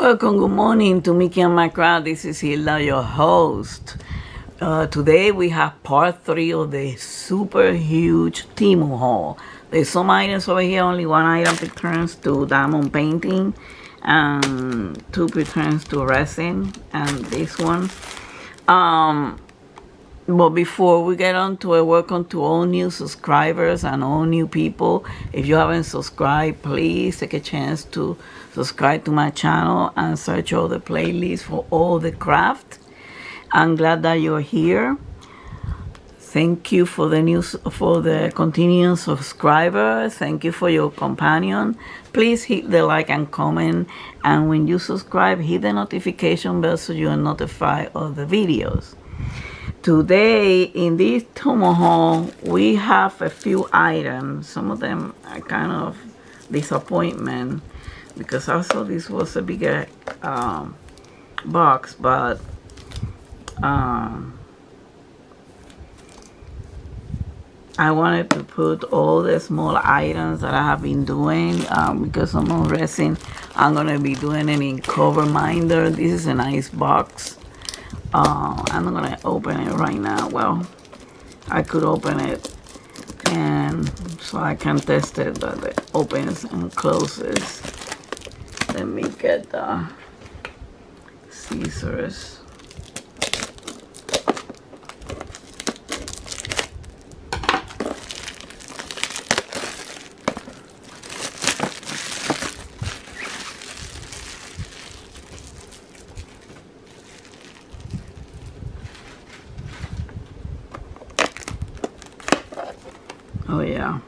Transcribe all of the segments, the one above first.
Welcome, good morning to Mickey and my crowd. This is Hilda, your host. Today we have part 3 of the super huge Temu haul. There's some items over here, only one item returns to diamond painting and 2 returns to resin, and this one. But before we get on to it, welcome to all new subscribers and all new people. If you haven't subscribed, please take a chance to subscribe to my channel and search all the playlists for all the craft. I'm glad that you're here. Thank you for the continuing subscribers. Thank you for your companion. Please hit the like and comment, and when you subscribe, hit the notification bell so you are notified of the videos. Today in this Temu haul we have a few items. Some of them are kind of disappointment because I thought this was a bigger box, but I wanted to put all the small items that I have been doing because I'm on resin. I'm gonna be doing it in cover minder. This is a nice box. I'm not gonna open it right now. Well, I could open it and so I can test it that it opens and closes. Let me get the scissors. Oh yeah,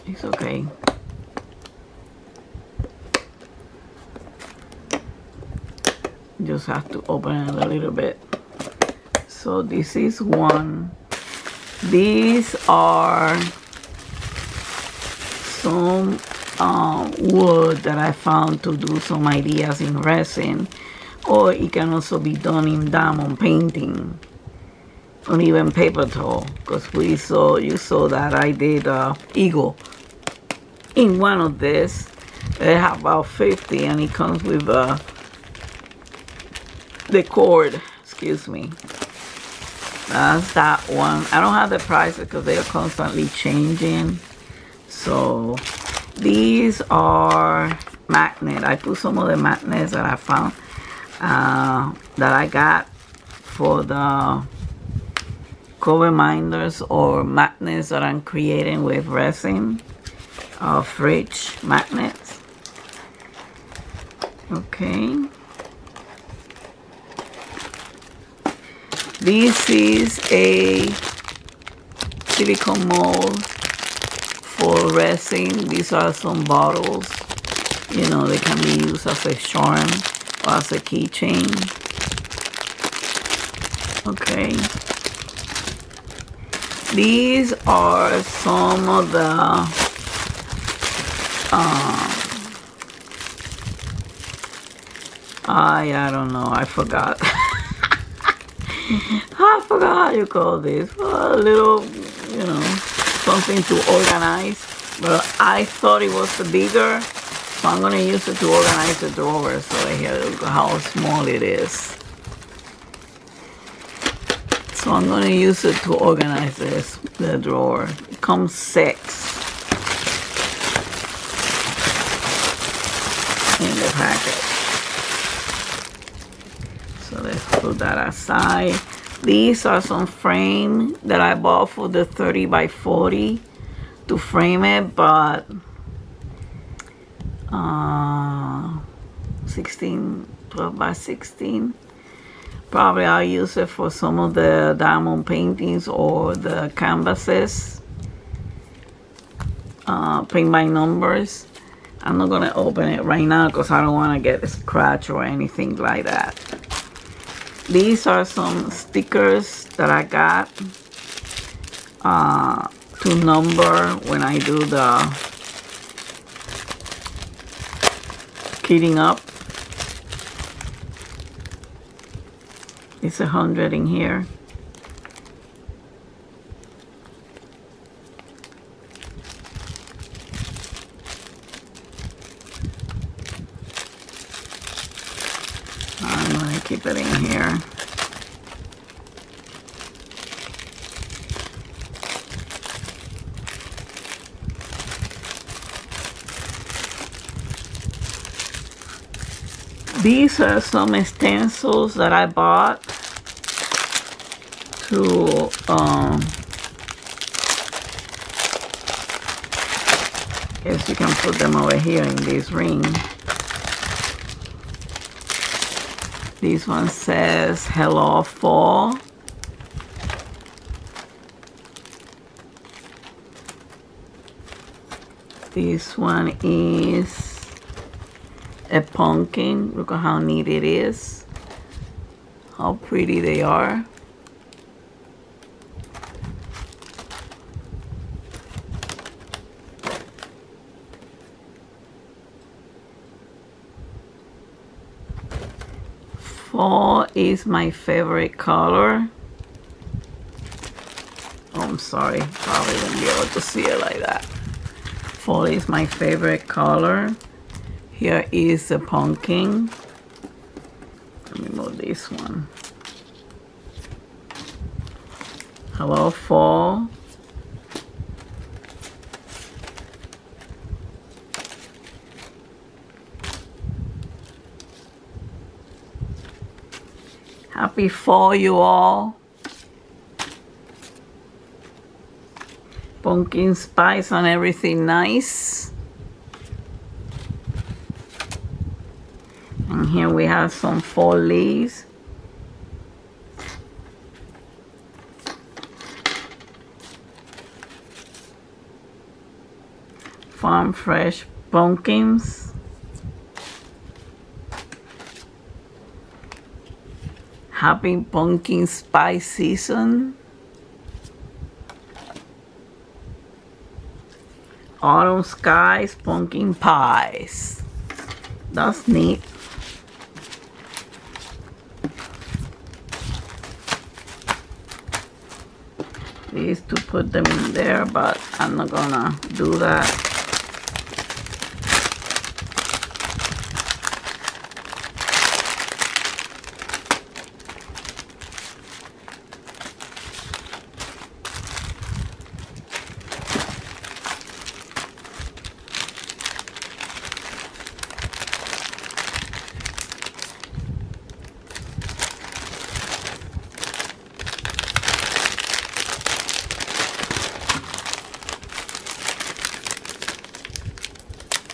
it's okay. Just have to open it a little bit. So this is one. These are some wood that I found to do some ideas in resin, or it can also be done in diamond painting. Or even paper towel, because you saw that I did eagle in one of this. They have about 50 and it comes with the cord, excuse me. That's that one. I don't have the prices because they are constantly changing. So these are magnet. I put some of the magnets that I found that I got for the cover minders or magnets that I'm creating with resin, fridge magnets. Okay. This is a silicone mold for resin. These are some bottles. You know, they can be used as a charm or as a keychain. Okay. These are some of the I don't know, I forgot. I forgot how you call this. Well, a little, you know, something to organize. But I thought it was bigger, so I'm gonna use it to organize the drawers. So here, look how small it is. So I'm going to use it to organize the drawer. It comes 6 in the package. So let's put that aside. These are some frame that I bought for the 30 by 40 to frame it, but 12 by 16. Probably I'll use it for some of the diamond paintings or the canvases. Paint by numbers. I'm not going to open it right now because I don't want to get a scratch or anything like that. These are some stickers that I got to number when I do the kitting up. It's 100 in here. keep it in here. These are some stencils that I bought to guess you can put them over here in this ring. This one says hello fall. This one is a pumpkin. Look at how neat it is. How pretty they are. Fall is my favorite color. Oh, I'm sorry. Probably won't be able to see it like that. Fall is my favorite color. Here is the pumpkin. Let me move this one. Hello, fall. Happy fall, you all. Pumpkin spice and everything nice. And here we have some fall leaves. Farm fresh pumpkins. Happy pumpkin spice season. Autumn skies, pumpkin pies. That's neat. These to put them in there, but I'm not gonna do that.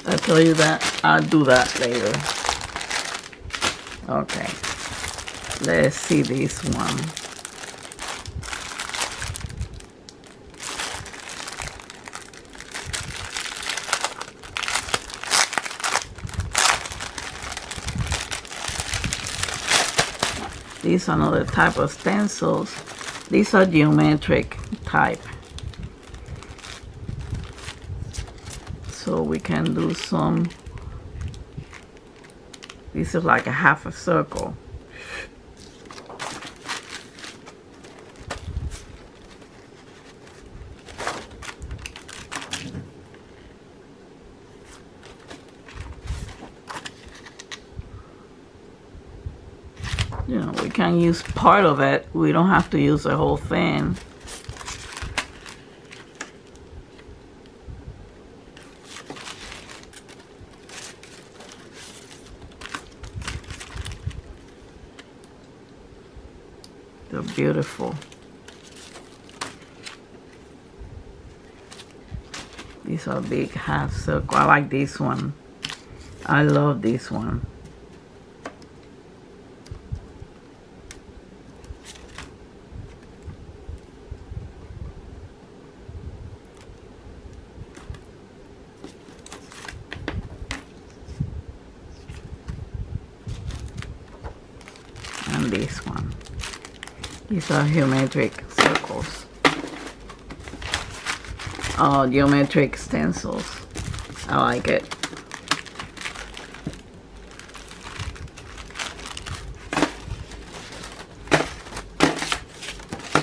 I'll tell you that. I'll do that later. Okay. Let's see this one. These are another type of stencils. These are geometric type. So we can do some. This is like a half a circle. You know, we can use part of it. We don't have to use the whole thing. They're beautiful. These are big half circle. I like this one. I love this one. And this one. These are geometric circles. Oh, geometric stencils. I like it.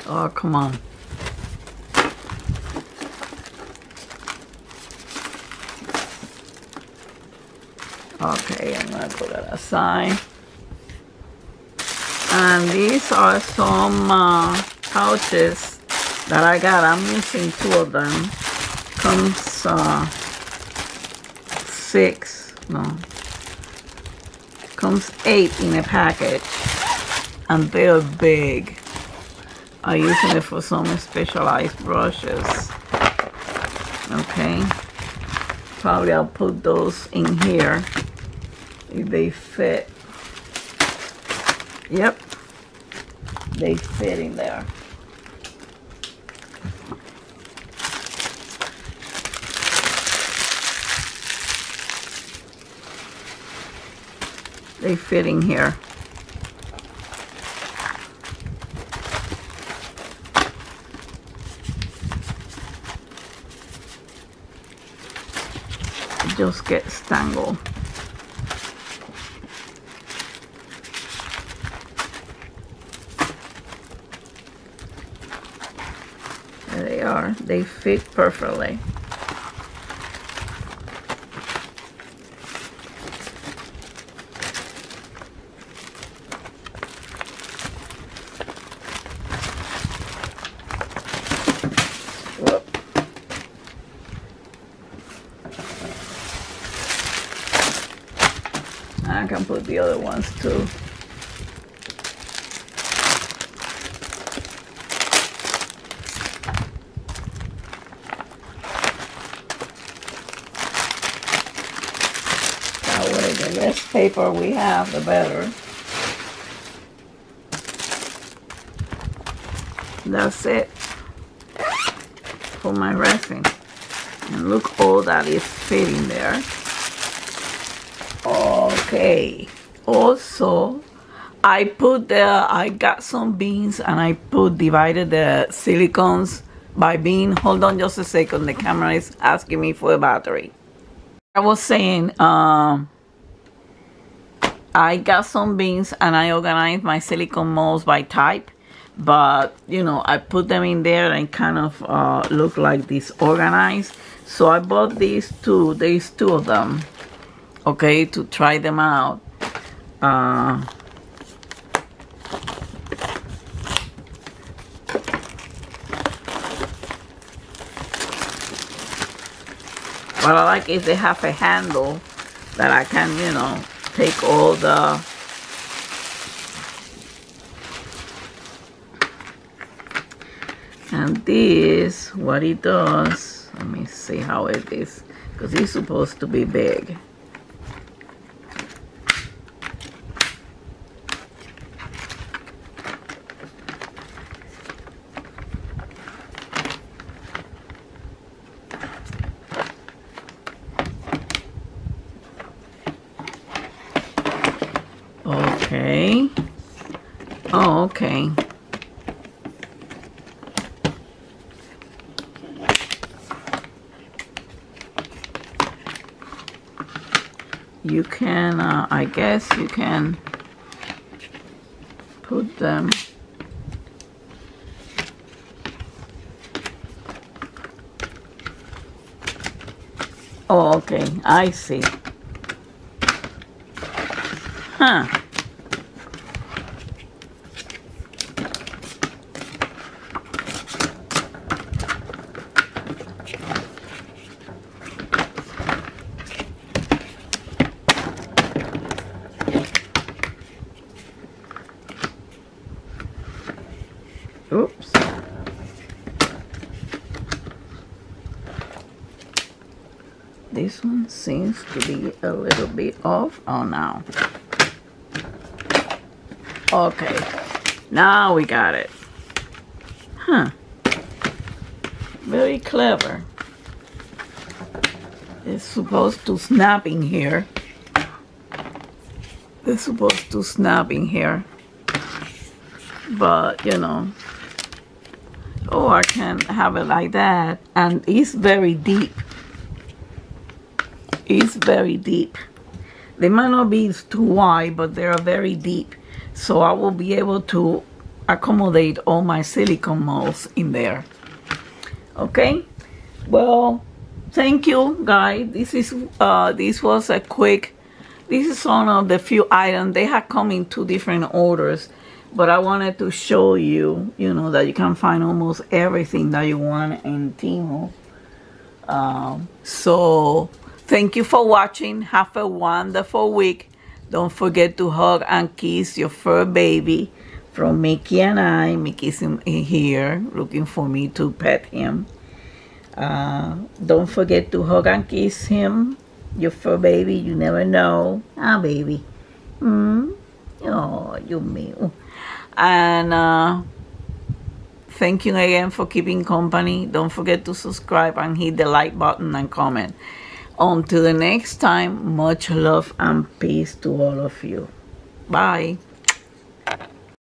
Oh, come on. Okay, I'm gonna put that aside. And these are some pouches that I got. I'm using 2 of them. Comes 6, no. Comes 8 in a package. And they're big. I'm using it for some specialized brushes. Okay. Probably I'll put those in here if they fit. Yep. They fit in there. They fit in here. Just get tangled. There they are. They fit perfectly. I can put the other ones too. That way, the less paper we have, the better. That's it for my resin. And look, all that is fitting there. Okay, also I got some beans and I divided the silicones by bean. Hold on just a second, the camera is asking me for a battery. I was saying, I got some beans and I organized my silicone molds by type, but you know, I put them in there and kind of look like disorganized. So I bought these two, there's 2 of them. Okay, to try them out. What I like is they have a handle that I can, you know, take all the and this, what it does, let me see how it is, because it's supposed to be big. Okay. Oh, okay. You can, I guess you can put them. Oh, okay. I see. Huh. Oops. This one seems to be a little bit off. Oh, now. Okay. Now we got it. Huh. Very clever. It's supposed to snap in here. It's supposed to snap in here. But, you know. Oh, I can have it like that. And it's very deep. It's very deep. They might not be too wide, but they are very deep. So I will be able to accommodate all my silicone molds in there. Okay? Well, thank you, guys. This was a quick, this is one of the few items. They have come in 2 different orders. But I wanted to show you, that you can find almost everything that you want in Temu. So thank you for watching. Have a wonderful week. Don't forget to hug and kiss your fur baby from Mickey and I. Mickey's in here looking for me to pet him. Don't forget to hug and kiss him, your fur baby. You never know. Ah, baby. Oh, you mean. And thank you again for keeping company. Don't forget to subscribe and hit the like button and comment. Until the next time, much love and peace to all of you. Bye.